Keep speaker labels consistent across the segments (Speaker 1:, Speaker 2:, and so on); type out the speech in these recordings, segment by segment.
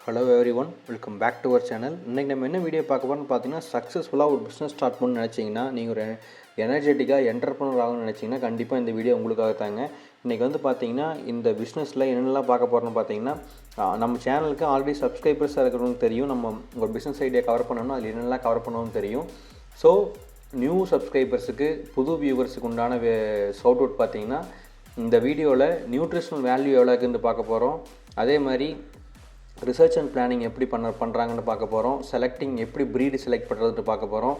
Speaker 1: Hello everyone, welcome back to our channel. இன்றைக்கி நம்ம என்ன வீடியோ பார்க்க போகிறோம்னு பார்த்தீங்கன்னா, சக்ஸஸ்ஃபுல்லாக ஒரு பிஸ்னஸ் ஸ்டார்ட் பண்ணணும்னு நினச்சிங்கன்னா, நீங்கள் ஒரு எனர்ஜெட்டிக்காக என்டர்ப்ரனர் ஆகணும்னு நினச்சிங்கன்னா, கண்டிப்பாக இந்த வீடியோ உங்களுக்காக தாங்க. இன்றைக்கி வந்து பார்த்தீங்கன்னா, இந்த பிஸ்னஸில் என்னென்னலாம் பார்க்க போகிறோம்னு பார்த்தீங்கன்னா, நம்ம சேனலுக்கு ஆல்ரெடி சப்ஸ்கிரைபர்ஸாக இருக்கிறவங்களுக்கு தெரியும், நம்ம ஒரு பிஸ்னஸ் ஐடியா கவர் பண்ணணும், அதில் என்னென்னலாம் கவர் பண்ணணும்னு தெரியும். ஸோ நியூ சப்ஸ்கிரைபர்ஸுக்கு, புது வியூவர்ஸுக்கு உண்டான ஷவுட் அவுட் பார்த்தீங்கன்னா, இந்த வீடியோவில் நியூட்ரிஷனல் வேல்யூ எவ்வளோ இருக்குன்னு பார்க்க போகிறோம். அதே மாதிரி ரிசர்ச் அண்ட் பிளானிங் எப்படி பண்ணுறாங்கன்னு பார்க்க போகிறோம். செலக்டிங் எப்படி ப்ரீடு செலக்ட் பண்ணுறதுன்னு பார்க்க போகிறோம்.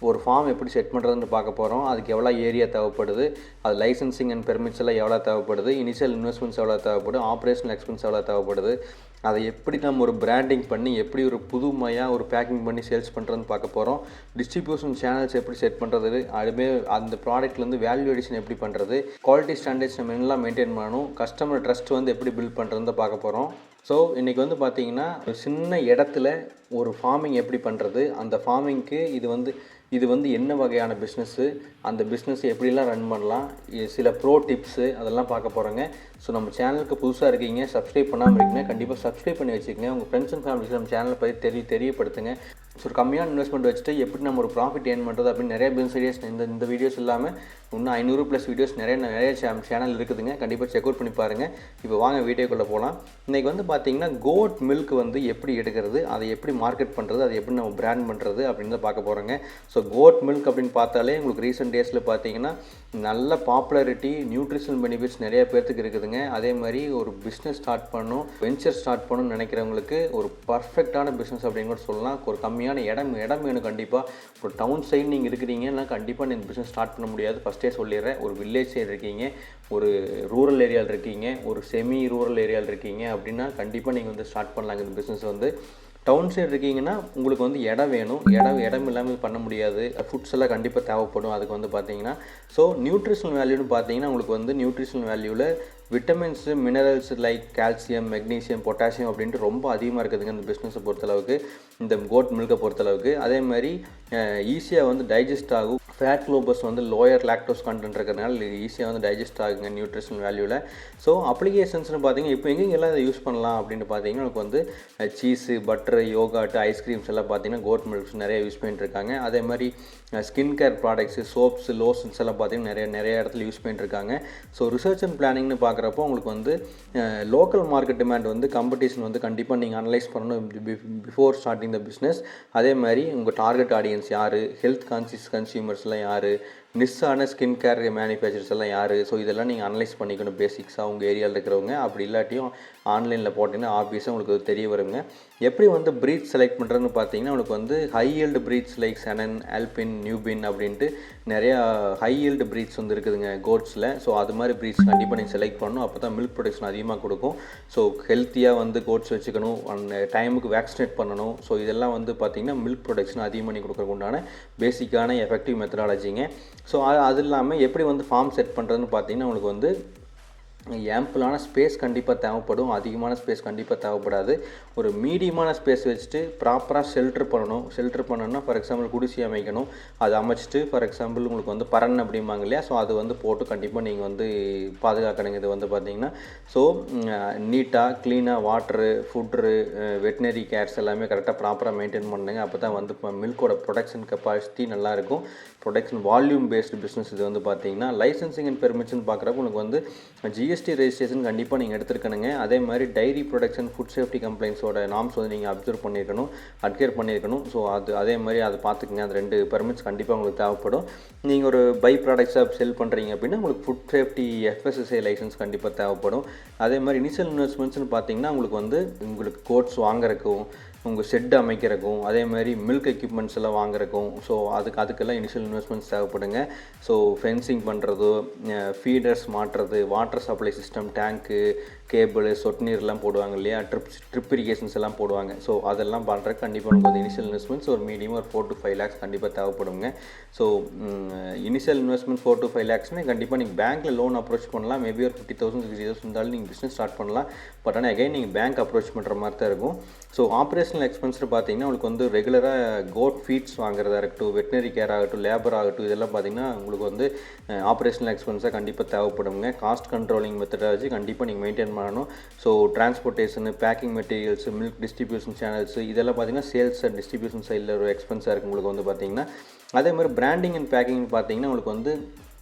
Speaker 1: ஒரு ஃபார்ம் எப்படி செட் பண்ணுறதுன்னு பார்க்க போகிறோம். அதுக்கு எவ்வளோ ஏரியா தேவைப்படுது, அது லைசன்சிங் அண்ட் பெர்மிட்ஸ் எல்லாம் எவ்வளோ தேவைப்படுது, இனிஷியல் இன்வெஸ்ட்மெண்ட்ஸ் எவ்வளோ தேவைப்படுது, ஆப்ரேஷனல் எக்ஸ்பென்ஸ் எவ்வளோ தேவைப்படுது, அதை எப்படி நம்ம ஒரு பிராண்டிங் பண்ணி எப்படி ஒரு புதுமையாக ஒரு பேக்கிங் பண்ணி சேல்ஸ் பண்ணுறதுன்னு பார்க்க போகிறோம். டிஸ்ட்ரிபியூஷன் சேனல்ஸ் எப்படி செட் பண்ணுறது, அதுவே அந்த ப்ராடக்ட்லேருந்து வேல்யூ எடிஷன் எப்படி பண்ணுறது, குவாலிட்டி ஸ்டாண்டர்ட்ஸ் நம்ம என்னெல்லாம் மெயின்டைன் பண்ணணும், கஸ்டமர் ட்ரஸ்ட் வந்து எப்படி பில்ட் பண்ணுறதுன்னு பார்க்க போகிறோம். ஸோ இன்றைக்கி வந்து பார்த்திங்கன்னா, சின்ன இடத்துல ஒரு ஃபார்மிங் எப்படி பண்ணுறது, அந்த ஃபார்மிங்க்கு இது வந்து என்ன வகையான பிஸ்னஸ்ஸு, அந்த பிஸ்னஸ் எப்படிலாம் ரன் பண்ணலாம், சில ப்ரோ டிப்ஸு அதெல்லாம் பார்க்க போகிறோங்க. ஸோ நம்ம சேனலுக்கு புதுசாக இருக்கீங்க, சப்ஸ்கிரைப் பண்ணாமல் இருக்கீங்க, கண்டிப்பாக சப்ஸ்கிரைப் பண்ணி வச்சுக்கோங்க. உங்கள் ஃப்ரெண்ட்ஸ் அண்ட் ஃபேமிலிஸ் நம்ம சேனலை பற்றி தெரியப்படுத்துங்க. ஸோ ஒரு கம்மியான இன்வெஸ்ட்மெண்ட் வச்சுட்டு எப்படி நம்ம ஒரு ப்ராஃபிட் ஏர்ன் பண்ணுறது அப்படின்னு நிறைய பிஸ்னஸ் ஐடியாஸ் இந்த வீடியோஸ் இல்லாமல் இன்னும் 500+ வீடியோஸ் நிறைய சேனல் இருக்குதுங்க. கண்டிப்பாக செக் அவுட் பண்ணி பாருங்கள். இப்போ வாங்க வீடியோக்குள்ளே போகலாம். இன்றைக்கி வந்து பார்த்திங்கன்னா, கோட் மில்க் வந்து எப்படி எடுக்கிறது, அதை எப்படி மார்க்கெட் பண்ணுறது, அதை எப்படி நம்ம பிராண்ட் பண்ணுறது அப்படின்னு தான் பார்க்க போகிறோங்க. ஸோ கோட் மில்க் அப்படின்னு பார்த்தாலே உங்களுக்கு ரீசெண்ட் டேஸில் பார்த்தீங்கன்னா நல்ல பாப்புலாரிட்டி, நியூட்ரிஷனல் பெனிஃபிட்ஸ் நிறைய பேர்த்துக்கு இருக்குதுங்க. அதே மாதிரி ஒரு பிஸ்னஸ் ஸ்டார்ட் பண்ணணும், வெஞ்சர் ஸ்டார்ட் பண்ணணும்னு நினைக்கிறவங்களுக்கு ஒரு பர்ஃபெக்டான பிஸ்னஸ் அப்படின்னு கூட சொல்லலாம். ஒரு கம்மியான இடம் வேணும். கண்டிப்பாக ஒரு டவுன் சைடு நீங்கள் இருக்கிறீங்கன்னா கண்டிப்பாக நீங்கள் பிஸ்னஸ் ஸ்டார்ட் பண்ண முடியாது. ஃபஸ்ட்டே சொல்லிடுறேன். ஒரு வில்லேஜ் சைடு இருக்கீங்க, ஒரு ரூரல் ஏரியாவில் இருக்கீங்க, ஒரு செமி ரூரல் ஏரியாவில் இருக்கீங்க அப்படின்னா கண்டிப்பாக நீங்கள் வந்து ஸ்டார்ட் பண்ணலாங்க இந்த பிஸ்னஸ் வந்து. டவுன் சைடு இருக்கீங்கன்னா உங்களுக்கு வந்து இடம் வேணும். இடம் இல்லாமல் பண்ண முடியாது. ஃபுட்ஸ் எல்லாம் கண்டிப்பாக தேவைப்படும் அதுக்கு வந்து பார்த்தீங்கன்னா. ஸோ நியூட்ரிஷனல் வேல்யூன்னு பார்த்தீங்கன்னா, உங்களுக்கு வந்து நியூட்ரிஷனல் வேல்யூவில் vitamins, minerals like calcium, magnesium, potassium அப்படின்ட்டு ரொம்ப அதிகமாக இருக்குதுங்க இந்த பிஸ்னஸை பொறுத்தளவுக்கு, இந்த கோட் மில்கை பொறுத்தளவுக்கு. அதே மாதிரி ஈஸியாக வந்து டைஜஸ்ட் ஆகும். ஃபேட் குளோபஸ் வந்து லோயர் லாக்டோஸ் கண்டென்ட் இருக்கிறதுனால ஈஸியாக வந்து டைஜஸ்ட் ஆகுங்க நியூட்ரிஷனல் வேல்யூவில். ஸோ அப்ளிகேஷன்ஸ்னு பார்த்தீங்கன்னா, இப்போ எங்கெங்கெல்லாம் இதை யூஸ் பண்ணலாம் அப்படின்னு பார்த்தீங்கன்னா, உங்களுக்கு வந்து சீஸு, பட்டரு, யோகாட்டு, ஐஸ்கிரீம்ஸ் எல்லாம் பார்த்தீங்கன்னா கோட் மில்க்ஸ் நிறைய யூஸ் பண்ணிட்டுருக்காங்க. அதே மாதிரி skin care products, soaps, lotions எல்லாம் பார்த்தீங்கன்னா நிறைய இடத்துல யூஸ் பண்ணிட்டுருக்காங்க. ஸோ ரிசர்ச் அண்ட் பிளானிங்னு பார்க்குறப்போ உங்களுக்கு வந்து லோக்கல் மார்க்கெட் டிமாண்ட் வந்து காம்படிஷன் வந்து கண்டிப்பாக நீங்கள் அனலைஸ் பண்ணணும் பிஃபோர் ஸ்டார்டிங் த பிஸ்னஸ். அதே மாதிரி உங்கள் டார்கெட் ஆடியன்ஸ் யார், ஹெல்த் கான்சியஸ் கன்சியூமர்ஸ்லாம் யார், நிஸ்ஸான ஸ்கின் கேர் மேனுஃபேக்சர்ஸ் எல்லாம் யார். ஸோ இதெல்லாம் நீங்கள் அனலைஸ் பண்ணிக்கணும் பேசிக்ஸாக உங்கள் ஏரியாவில் இருக்கிறவங்க. அப்படி இல்லாட்டியும் ஆன்லைனில் போட்டிங்கன்னா ஆப்வியஸாக உங்களுக்கு தெரிய வருங்க. எப்படி வந்து ப்ரீட்ஸ் செலக்ட் பண்ணுறதுன்னு பார்த்தீங்கன்னா, உங்களுக்கு வந்து high yield breeds like Saanen, Alpine, Nubian அப்படின்ட்டு நிறையா ஹை ஈல்டு ப்ரீட்ஸ் வந்து இருக்குதுங்க கோட்ஸில். ஸோ அது மாதிரி ப்ரீட்ஸ் கண்டிப்பாக நீங்கள் செலக்ட் பண்ணணும். அப்போ தான் மில்க் ப்ரொடக்ஷன் அதிகமாக கொடுக்கும். ஸோ ஹெல்த்தியாக வந்து கோட்ஸ் வச்சுக்கணும், அந்த டைமுக்கு வேக்சினேட் பண்ணணும். ஸோ இதெல்லாம் வந்து பார்த்திங்கன்னா மில்க் ப்ரொடக்ஷன் அதிகம் பண்ணி கொடுக்குறதுக்கு உண்டான பேசிக்கான எஃபெக்டிவ் மெத்தடாலஜிங்க. ஸோ அது இல்லாமல் எப்படி வந்து ஃபார்ம் செட் பண்ணுறதுன்னு பார்த்தீங்கன்னா, உங்களுக்கு வந்து ஆம்பிளான ஸ்பேஸ் கண்டிப்பாக தேவைப்படும். அதிகமான ஸ்பேஸ் கண்டிப்பாக தேவைப்படாது. ஒரு மீடியமான ஸ்பேஸ் வச்சுட்டு ப்ராப்பராக ஷெல்டர் பண்ணணும்னா ஃபார் எக்ஸாம்பிள் குடிசை அமைக்கணும். அது அமைச்சிட்டு ஃபார் எக்ஸாம்பிள் உங்களுக்கு வந்து பரன் அப்படிம்பாங்க இல்லையா, ஸோ அது வந்து போட்டு கண்டிப்பாக நீங்கள் வந்து பாதுகாக்கணுங்க. இது வந்து பார்த்திங்கன்னா ஸோ நீட்டாக க்ளீனாக வாட்ரு, ஃபுட்ரு, வெட்டினரி கேர்ஸ் எல்லாமே கரெக்டாக ப்ராப்பராக மெயின்டைன் பண்ணுங்க. அப்போ தான் வந்து மில்கோட ப்ரொடக்ஷன் கெப்பாசிட்டி நல்லாயிருக்கும். ப்ரொடக்ஷன் வால்யூம் பேஸ்டு பிஸ்னஸ் இது வந்து பார்த்திங்கன்னா. லைசன்சிங் அண்ட் பெர்மிஷன் பார்க்குறப்ப உங்களுக்கு வந்து ஜிஎஸ்டி ரெஜிஸ்ட்ரேஷன் கண்டிப்பாக நீங்கள் எடுத்துருக்கணுங்க. அதே மாதிரி டைரி ப்ரொடக்ஷன், ஃபுட் சேஃப்டி கம்ப்ளைண்ட்ஸோட நார்ம்ஸ் வந்து நீங்கள் அப்சர்வ் பண்ணியிருக்கணும், அட்கேர் பண்ணியிருக்கணும். ஸோ அதே மாதிரி அதை பார்த்துக்குங்க. அது 2 பெர்மிட்ஸ் கண்டிப்பாக உங்களுக்கு தேவைப்படும். நீங்கள் ஒரு பை ப்ராடக்ட்ஸாக செல் பண்ணுறீங்க அப்படின்னா உங்களுக்கு ஃபுட் சேஃப்டி FSSAI லைசன்ஸ் கண்டிப்பாக தேவைப்படும். அதே மாதிரி இனிஷியல் இன்வெஸ்ட்மெண்ட்ஸ்னு பார்த்தீங்கன்னா, உங்களுக்கு கோட்ஸ் வாங்குறதுக்கும், உங்கள் ஷெட் அமைக்கிறக்கும், அதே மாதிரி மில்க் எக்யூப்மெண்ட்ஸ் எல்லாம் வாங்குறக்கும், ஸோ அதுக்கெல்லாம் இனிஷியல் இன்வெஸ்ட்மெண்ட்ஸ் தேவைப்படுங்க. ஸோ ஃபென்சிங் பண்ணுறது, ஃபீடர்ஸ் மாட்டுறது, வாட்டர் சப்ளை சிஸ்டம், டேங்க்கு, கேபிள், சொட்டு நீர்லாம் போடுவாங்க இல்லையா, ட்ரிப் இரிகேஷன்ஸ் எல்லாம் போடுவாங்க. ஸோ அதெல்லாம் பண்ணுறதுக்கு கண்டிப்பாக உங்களுக்கு வந்து இனிஷியல் இன்வெஸ்ட்மெண்ட்ஸ் ஒரு மீடியம் ஒரு 4 to 5 lakhs கண்டிப்பாக தேவைப்படுங்க. ஸோ இனிஷியல் இன்வெஸ்ட்மெண்ட் 4 to 5 lakhsமே கண்டிப்பாக நீங்கள் பேங்க்கில் லோன் அப்ரோச் பண்ணலாம். மேபி ஒரு 50,000 60,000 இருந்தாலும் நீங்கள் பிஸ்னஸ் ஸ்டார்ட் பண்ணலாம். பட் ஆனால் அகைன் நீங்கள் பேங்க் அப்ரோச் பண்ணுற மாதிரி தான் இருக்கும். ஸோ ஆப்ரேஷனல் எக்ஸ்பென்ஸ்னு பார்த்தீங்கன்னா, உங்களுக்கு வந்து ரெகுலராக கோட் ஃபீட்ஸ் வாங்குறதா இருக்கட்டும், வெட்டினரி கேர் ஆகட்டும், லேபர் ஆகட்டும், இதெல்லாம் பார்த்தீங்கன்னா உங்களுக்கு வந்து ஆப்ரேஷனல் எக்ஸ்பென்ஸாக கண்டிப்பாக தேவைப்படுங்க. காஸ்ட் கண்ட்ரோலிங் மெத்தடாலஜி கண்டிப்பாக நீங்கள் மெயின்டைன் பண்ணணும். So transportation, packing materials, milk distribution channels இதெல்லாம் பார்த்தீங்கன்னா சேல்ஸ் அண்ட் டிஸ்ட்ரிபியூஷன் சைடில் ஒரு எக்ஸ்பென்ஸாக இருக்குது உங்களுக்கு வந்து பார்த்தீங்கன்னா. அதே மாதிரி பிராண்டிங் அண்ட் பேக்கிங்னு பார்த்தீங்கன்னா உங்களுக்கு வந்து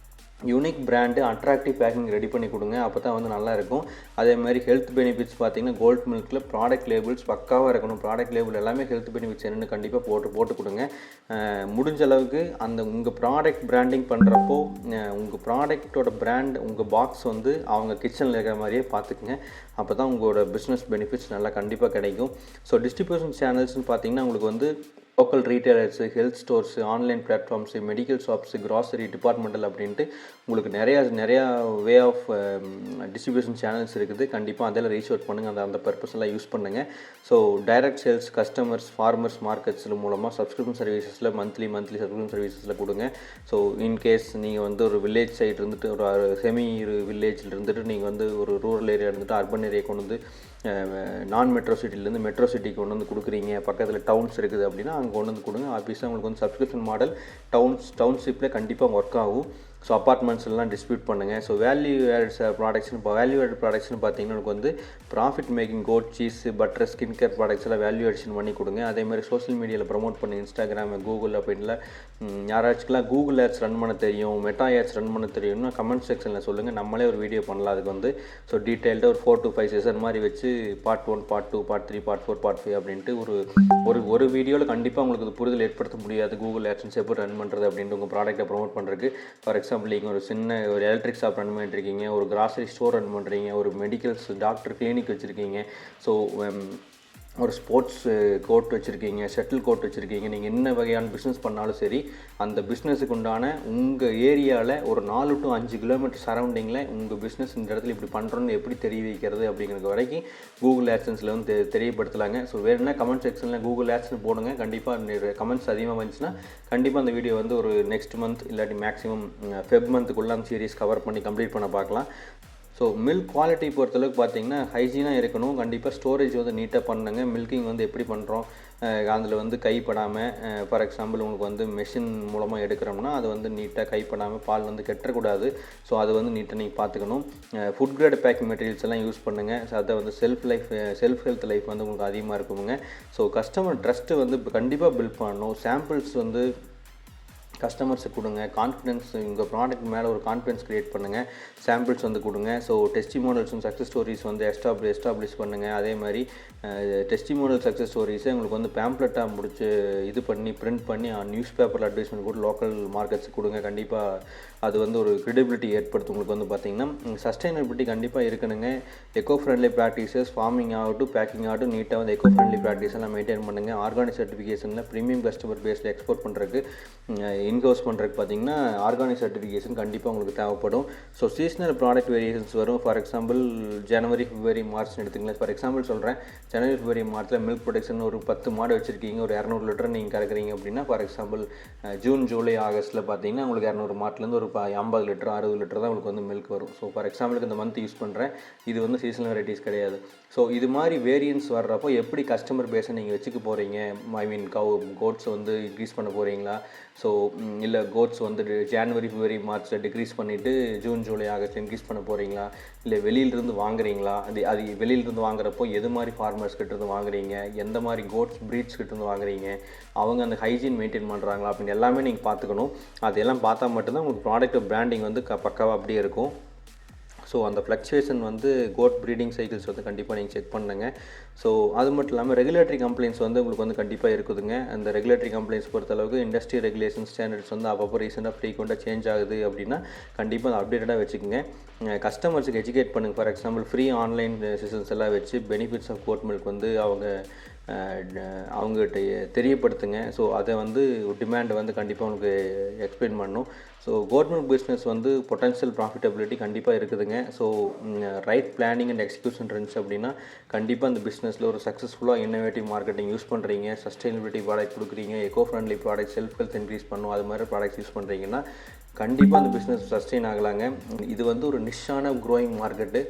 Speaker 1: unique brand attractive packing ready பண்ணி கொடுங்க. அப்போ தான் வந்து நல்லாயிருக்கும். அதே மாதிரி ஹெல்த் பெனிஃபிட்ஸ் பார்த்தீங்கன்னா கோல்ட் மில்கில் ப்ராடக்ட் லேபிள்ஸ் பக்காவாக இருக்கணும். ப்ராடக்ட் லேபிள் எல்லாமே ஹெல்த் பெனிஃபிட்ஸ் என்னென்னு கண்டிப்பாக போட்டு கொடுங்க. முடிஞ்ச அளவுக்கு அந்த உங்கள் ப்ராடக்ட் பிராண்டிங் பண்ணுறப்போ உங்கள் ப்ராடக்டோட பிராண்ட் உங்கள் பாக்ஸ் வந்து அவங்க கிச்சனில் இருக்கிற மாதிரியே பார்த்துக்குங்க. அப்போ தான் உங்களோட பிஸ்னஸ் பெனிஃபிட்ஸ் நல்லா கண்டிப்பாக கிடைக்கும். ஸோ டிஸ்ட்ரிபியூஷன் சேனல்ஸ்னு பார்த்தீங்கன்னா உங்களுக்கு வந்து local ரீட்டைலர்ஸு, health stores, online platforms, medical shops, grocery, departmental அப்படின்ட்டு உங்களுக்கு நிறையா வே ஆஃப் டிஸ்ட்ரிபியூஷன் சேனல்ஸ் இருக்குது. கண்டிப்பாக அதெல்லாம் ரீச் அவுட் பண்ணுங்கள். அந்த பர்பஸ் எல்லாம் யூஸ் பண்ணுங்கள். So direct sales customers, farmers மார்க்கெட்ஸில் மூலமாக சப்ஸ்கிரிப்ஷன் சர்வீசஸில் மந்த்லி சப்ஸ்கிரிப்ஷன் சர்வீசஸில் கொடுங்க. ஸோ இன்கேஸ் நீங்கள் வந்து ஒரு வில்லேஜ் சைடு இருந்துட்டு ஒரு செமி வில்லேஜில் இருந்துட்டு நீங்கள் வந்து ஒரு ரூரல் ஏரியா இருந்துட்டு அர்பன் ஏரியா கொண்டு வந்து நான் மெட்ரோ சிட்டிலேருந்து மெட்ரோ சிட்டிக்கு கொண்டு வந்து கொடுக்குறீங்க, பக்கத்தில் டவுன்ஸ் இருக்குது அப்படின்னா அங்கே கொண்டு வந்து கொடுங்க. ஆஃபீஸாக உங்களுக்கு வந்து சப்ஸ்கிரிப்ஷன் மாடல் டவுன்ஷிப்பில் கண்டிப்பாக ஒர்க் ஆகும். ஸோ அப்பார்ட்மெண்ட்ஸ்லாம் டிஸ்ட்ரிபியூட் பண்ணுங்கள். ஸோ வேல்யூ ஆடட் ப்ராடக்ட்ஸ்னு பார்த்தீங்கன்னா உங்களுக்கு வந்து ப்ராஃபிட் மேக்கிங் கோட், cheese, butter, skin care products எல்லாம் வேல்யூ அடிஷன் பண்ணி கொடுங்க. அதே மாதிரி சோஷியல் மீடியாவில் ப்ரமோட் பண்ணி இன்ஸ்டாகிராம், கூகுள் அப்படின்லாம் யாராச்சுக்கெல்லாம் கூகுள் ஆட்ஸ் ரன் பண்ண தெரியும், மெட்டா ஆட்ஸ் ரன் பண்ண தெரியும்னா கமெண்ட் செக்ஷனில் சொல்லுங்கள். நம்மளே ஒரு வீடியோ பண்ணலாம் அதுக்கு வந்து. ஸோ டீட்டெயில்டாக ஒரு 4 to 5 செஷன் மாதிரி வச்சு part 1, part 2, part 3, part 4, part 5 அப்படின்ட்டு ஒரு வீடியோவில் கண்டிப்பாக உங்களுக்கு புரிதல் ஏற்படுத்த முடியாது. கூகுள் ஆட்ஸ் எப்படி ரன் பண்ணுறது அப்படின்ட்டு உங்கள் ப்ராடக்ட்டை ப்ரமோட் பண்ணுறதுக்கு. ஃபார் எக்ஸாம்பிள் நீங்கள் ஒரு எலக்ட்ரிக் ஷாப் ரன் பண்ணிட்டுருக்கீங்க, ஒரு கிராசரி ஸ்டோர் ரன் பண்ணுறீங்க, ஒரு மெடிக்கல்ஸ் டாக்டர் கிளினிக் வச்சுருக்கீங்க, ஸோ ஒரு ஸ்போர்ட்ஸ் கோர்ட் வச்சுருக்கீங்க, ஷட்டில் கோர்ட் வச்சுருக்கீங்க. நீங்கள் என்ன வகையான பிஸ்னஸ் பண்ணாலும் சரி, அந்த பிஸ்னஸுக்கு உண்டான உங்கள் ஏரியாவில் ஒரு 4 to 5 கிலோமீட்டர் சரௌண்டிங்கில் உங்கள் பிஸ்னஸ் இந்த இடத்துல இப்படி பண்ணுறோன்னு எப்படி தெரிய வைக்கிறது அப்படிங்கிறது வரைக்கும் கூகுள் ஆட்சன்ஸில் வந்து தெரியப்படுத்தலாங்க. ஸோ வேணும்னா கமெண்ட் செக்ஷனில் கூகுள் ஆட்ஸ்னு போடுங்க. கண்டிப்பாக கமெண்ட்ஸ் அதிகமாக வந்துச்சுன்னா கண்டிப்பாக அந்த வீடியோ வந்து ஒரு நெக்ஸ்ட் மந்த் இல்லாட்டி மேக்ஸிமம் ஃபெப் மந்த்துக்குள்ளே அந்த சீரிஸ் கவர் பண்ணி கம்ப்ளீட் பண்ண பார்க்கலாம். ஸோ மில்க் குவாலிட்டி பொறுத்தளவுக்கு பார்த்தீங்கன்னா ஹைஜீனாக இருக்கணும். கண்டிப்பாக ஸ்டோரேஜ் வந்து நீட்டாக பண்ணுங்க. மில்கிங் வந்து எப்படி பண்ணுறோம், அதில் வந்து கைப்படாமல், ஃபார் எக்ஸாம்பிள் உங்களுக்கு வந்து மெஷின் மூலமாக எடுக்கிறோம்னா அது வந்து நீட்டாக கைப்படாமல் பால் வந்து கெட்டக்கூடாது. ஸோ அது வந்து நீட்டாக நீங்கள் பார்த்துக்கணும். ஃபுட் கிரேட் பேக்கிங் மெட்டீரியல்ஸ் எல்லாம் யூஸ் பண்ணுங்கள். ஸோ அதை வந்து செல்ஃப் ஹெல்த் லைஃப் வந்து உங்களுக்கு அதிகமாக இருக்குங்க. ஸோ கஸ்டமர் ட்ரஸ்ட்டு வந்து கண்டிப்பாக பில்ட் பண்ணணும். சாம்பிள்ஸ் வந்து கஸ்டமர்ஸுக்கு கொடுங்க. கான்ஃபிடென்ஸ் உங்கள் ப்ராடக்ட் மேலே ஒரு கான்ஃபிடென்ஸ் க்ரியேட் பண்ணுங்கள். சாம்பிள்ஸ் வந்து கொடுங்க. So testimonials and success stories வந்து எஸ்டாப்ளிஷ் பண்ணுங்கள். அதே மாதிரி டெஸ்டிமோனியல் சக்ஸஸ் ஸ்டோரிஸை உங்களுக்கு வந்து பேம்ப்ளெட்டாக முடிச்சு இது பண்ணி பிரிண்ட் பண்ணி நியூஸ் பேப்பரில் அட்வர்டைஸ்மெண்ட் கூட லோக்கல் மார்க்கெட்ஸுக்கு கொடுங்க. கண்டிப்பாக அது வந்து ஒரு கிரெடிபிலிட்டி ஏற்படுத்தும். உங்களுக்கு வந்து பார்த்திங்கன்னா சஸ்டைனபிலிட்டி கண்டிப்பாக இருக்கணுங்க. எக்கோ ஃப்ரெண்ட்லி ப்ராக்டிசஸ், ஃபார்மிங் ஆகட்டும், பேக்கிங் ஆகட்டும், நீட்டாக வந்து எக்கோ ஃப்ரெண்ட்லி ப்ராக்டிஸ் எல்லாம் மெயின்டைன் பண்ணுங்கள். ஆர்கானிக் சர்டிஃபிகேஷனில் ப்ரீமியம் கஸ்டமர் பேஸில் எக்ஸ்போர்ட் பண்ணுறதுக்கு இன்ஹவுஸ் பண்ணுறதுக்கு பார்த்திங்கன்னா ஆர்கானிக் சர்டிஃபிகேஷன் கண்டிப்பாக உங்களுக்கு தேவைப்படும். ஸோ சீசனல் ப்ராடக்ட் வேரியேஷன்ஸ் வரும். ஃபார் எக்ஸாம்பிள் ஜனவரி, பிப்ரவரி, மார்ச்னு எடுத்துங்களேன். ஃபார் எக்ஸாம்பிள் சொல்கிறேன், ஜனவரி, பிப்ரவரி, மார்ச்சில் மில்க் ப்ரொடக்ஷன் ஒரு 10 மாடு வச்சுருக்கீங்க, ஒரு 200 லிட்டர் நீங்கள் கறக்குறீங்க அப்படின்னா, ஃபார் எக்ஸாம்பிள் ஜூன், ஜூலை, ஆகஸ்ட்டில் பார்த்தீங்கன்னா உங்களுக்கு 200 மாட்டிலேருந்து ஒரு 50 லிட்டர் 60 லிட்டர் தான் உங்களுக்கு வந்து மில்க் வரும். ஸோ ஃபார் எக்ஸாம்பிளுக்கு இந்த மந்த் யூஸ் பண்ணுறேன். இது வந்து சீசனல் வெரைட்டிஸ் கிடையாது. ஸோ இது மாதிரி வேரியன்ஸ் வர்றப்போ எப்படி கஸ்டமர் பேஸை நீங்கள் வச்சுக்க போகிறீங்க, ஐ மீன் கோட்ஸ் வந்து இன்க்ரீஸ் பண்ண போகிறீங்களா, ஸோ இல்லை கோட்ஸ் வந்து ஜனவரி, பிப்ரவரி, மார்ச்சில் டிக்ரீஸ் பண்ணிவிட்டு ஜூன், ஜூலை, ஆகஸ்ட் இன்க்ரீஸ் பண்ண போகிறீங்களா, இல்லை வெளியிலிருந்து வாங்குறீங்களா, அது வெளியிலிருந்து வாங்குறப்போ எது மாதிரி ஃபார்மர்ஸ் கிட்டேருந்து வாங்குறீங்க, எந்த மாதிரி கோட்ஸ் ப்ரீட்ஸ் கிட்டேருந்து வாங்குறீங்க, அவங்க அந்த ஹைஜீன் மெயின்டைன் பண்ணுறாங்களா அப்படின்னு எல்லாமே நீங்கள் பார்த்துக்கணும். அதெல்லாம் பார்த்தா மட்டும்தான் உங்களுக்கு ப்ராடக்ட் பிராண்டிங் வந்து பக்காவாக அப்படியே இருக்கும். ஸோ அந்த ஃப்ளக்சுவேஷன் வந்து கோட் ப்ரீடிங் சைக்கிள்ஸ் வந்து கண்டிப்பாக நீங்கள் செக் பண்ணுங்க. ஸோ அது மட்டும் இல்லாமல் ரெகுலேட்டரி கம்ப்ளைண்ட்ஸ் வந்து உங்களுக்கு வந்து கண்டிப்பாக இருக்குதுங்க. அந்த ரெகுலேட்டரி கம்ப்ளைண்ட்ஸ் பொறுத்தளவுக்கு இண்டஸ்ட்ரி ரெகுலேஷன் ஸ்டாண்டர்ட்ஸ் வந்து அப்பப்போ ரீசெண்டாக ஃப்ரீக்வெண்ட்டாக சேஞ்ச் ஆகுது அப்படின்னா கண்டிப்பாக அதை அப்டேட்டடாக வச்சுக்கோங்க. கஸ்டமர்ஸுக்கு எஜுகேட் பண்ணுங்கள். For example free online sessions எல்லாம் வச்சு பெனிஃபிட்ஸ் ஆஃப் கோட் மில்க் வந்து அவங்ககிட்ட தெரியப்படுத்துங்க. ஸோ அதை வந்து டிமாண்டை வந்து கண்டிப்பாக உங்களுக்கு எக்ஸ்பிளைன் பண்ணணும். ஸோ கவர்மெண்ட் பிஸ்னஸ் வந்து பொட்டன்ஷியல் ப்ராஃபிட்டபிலிட்டி கண்டிப்பாக இருக்குதுங்க. So right planning and execution இருந்துச்சு அப்படின்னா கண்டிப்பாக அந்த பிஸ்னஸில் ஒரு சக்ஸஸ்ஃபுல்லாக இன்னோவேட்டிவ் மார்க்கெட்டிங் யூஸ் பண்ணுறீங்க, சஸ்டைனபிலிட்டி ப்ராடக்ட் கொடுக்குறீங்க, echo friendly product, self health increase பண்ணும், அது மாதிரி ப்ராடக்ட்ஸ் யூஸ் பண்ணுறீங்கன்னா கண்டிப்பாக அந்த பிஸ்னஸ் சஸ்டெயின் ஆகலாங்க. இது வந்து ஒரு நிஷ்ஷான க்ரோயிங் மார்க்கெட்டு.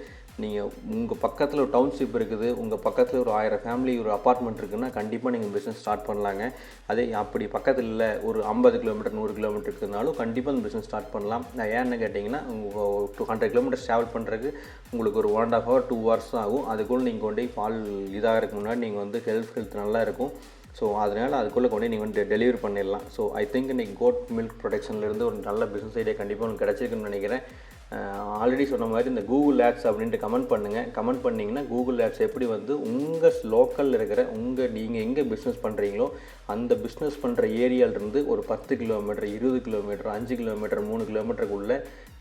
Speaker 1: நீங்கள் உங்கள் பக்கத்தில் ஒரு டவுன்ஷிப் இருக்குது, உங்கள் பக்கத்தில் ஒரு 1000 ஃபேமிலி ஒரு அப்பார்ட்மெண்ட் இருக்குதுன்னா கண்டிப்பாக நீங்கள் பிஸ்னஸ் ஸ்டார்ட் பண்ணலாங்க. அதே அப்படி பக்கத்தில் இல்லை, ஒரு 50 கிலோமீட்டர் 100 கிலோமீட்டர் இருக்குதுனாலும் கண்டிப்பாக அந்த பிஸ்னஸ் ஸ்டார்ட் பண்ணலாம். நான் ஏன்னு கேட்டிங்கன்னா, உங்கள் 200 கிலோமீட்டர்ஸ் ட்ராவல் பண்ணுறதுக்கு உங்களுக்கு ஒரு 1.5 hour 2 hours தான் ஆகும். அதுக்குள்ளே நீங்கள் கொண்டு போய் பால் இதாகிறதுக்கு முன்னாடி நீங்கள் வந்து ஹெல்த் நல்லா இருக்கும். ஸோ அதனால் அதுக்குள்ளே கொண்டு நீங்கள் வந்து டெலிவரி பண்ணிடலாம். ஸோ ஐ திங்க் இன்றைக்கி கோட் மில்க் ப்ரொடக்ஷன்லேருந்து ஒரு நல்ல பிஸ்னஸ் ஐடியா கண்டிப்பாக உங்களுக்கு கிடச்சிருக்குன்னு நினைக்கிறேன். ஆல்ரெடி சொன்ன மாதிரி இந்த கூகுள் ஆட்ஸ் அப்படின்ட்டு கமெண்ட் பண்ணுங்கள். கமெண்ட் பண்ணிங்கன்னா கூகுள் ஆட்ஸ் எப்படி வந்து உங்கள் லோக்கலில் இருக்கிற நீங்கள் எங்கே பிஸ்னஸ் பண்ணுறீங்களோ அந்த பிஸ்னஸ் பண்ணுற ஏரியாவிலேருந்து ஒரு 10 கிலோமீட்டர் 20 கிலோமீட்டர் 5 கிலோமீட்டர் 3 கிலோமீட்டருக்குள்ளே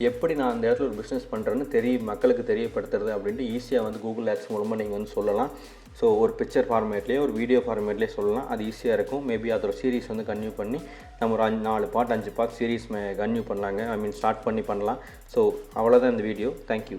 Speaker 1: எப்படி நான் அந்த இடத்துல ஒரு பிஸ்னஸ் பண்ணுறேன்னு மக்களுக்கு தெரியப்படுத்துறது அப்படின்ட்டு ஈஸியாக வந்து கூகுள் ஆட்ஸ் மூலமாக நீங்கள் வந்து சொல்லலாம். ஸோ ஒரு பிக்சர் ஃபார்மேட்லேயே ஒரு வீடியோ ஃபார்மேட்லேயே சொல்லலாம். அது ஈஸியாக இருக்கும். மேபி அதோட சீரீஸ் வந்து கன்டினியூ பண்ணி நம்ம ஒரு 4 பார்ட் 5 பார்ட் சீரீஸ் கன்டினியூ பண்ணலாங்க. ஸ்டார்ட் பண்ணலாம். ஸோ அவ்வளோதான் இந்த வீடியோ. தேங்க்யூ.